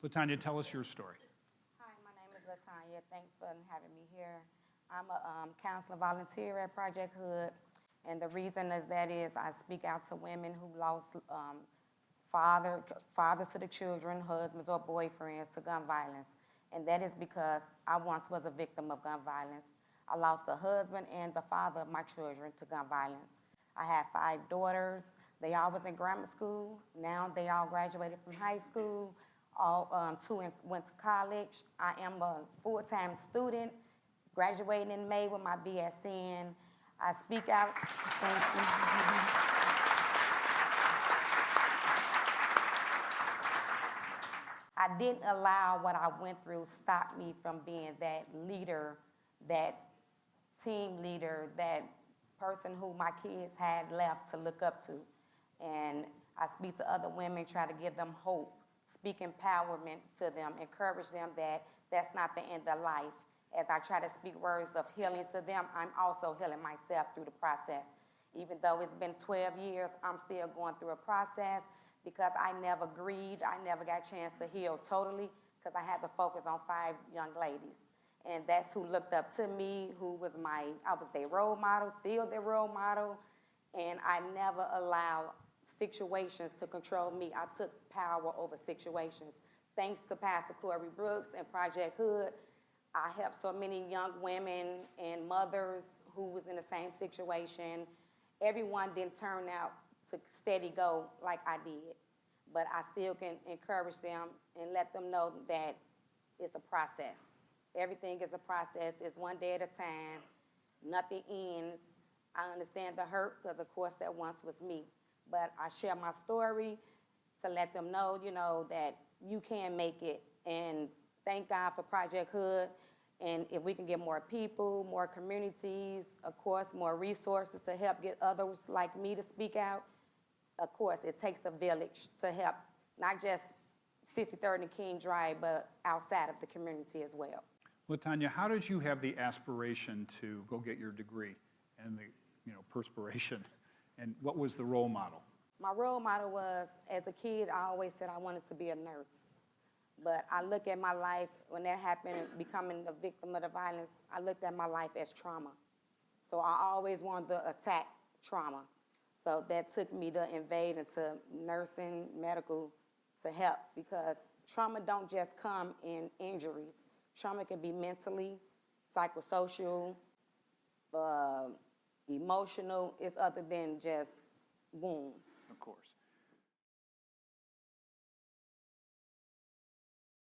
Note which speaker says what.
Speaker 1: Latanya, tell us your story.
Speaker 2: Hi, my name is Latanya. Thanks for having me here. I'm a counselor volunteer at PRDecoded, and the reason is I speak out to women who lost fathers to the children, husbands or boyfriends to gun violence. And that is because I once was a victim of gun violence. I lost the husband and the father of my children to gun violence. I had 5 daughters. They all was in grammar school. Now they all graduated from high school. All 2 went to college. I am a full-time student, graduating in May with my BS in. I speak out. Thank you. I didn't allow what I went through stop me from being that leader, that team leader, that person who my kids had left to look up to. And I speak to other women, try to give them hope, speak empowerment to them, encourage them that that's not the end of life. As I try to speak words of healing to them, I'm also healing myself through the process. Even though it's been 12 years, I'm still going through a process because I never grieved. I never got a chance to heal totally because I had to focus on 5 young ladies. And that's who looked up to me, I was their role model, still their role model, and I never allowed situations to control me. I took power over situations. Thanks to Pastor Corey Brooks and PRDecoded, I helped so many young women and mothers who was in the same situation. Everyone didn't turn out to steady go like I did, but I still can encourage them and let them know that it's a process. Everything is a process. It's one day at a time. Nothing ends. I understand the hurt because, of course, that once was me. But I share my story to let them know, that you can make it. And thank God for PRDecoded. And if we can get more people, more communities, of course, more resources to help get others like me to speak out, of course, it takes a village to help, not just 63rd and King Drive, but outside of the community as well.
Speaker 1: Latanya, how did you have the aspiration to go get your degree and the perspiration? And what was the role model?
Speaker 2: My role model was, as a kid, I always said I wanted to be a nurse. But I look at my life, when that happened, becoming the victim of the violence, I looked at my life as trauma. So I always wanted to attack trauma. So that took me to invade into nursing, medical, to help, because trauma don't just come in injuries. Trauma can be mentally, psychosocial, emotional. It's other than just wounds.
Speaker 1: Of course.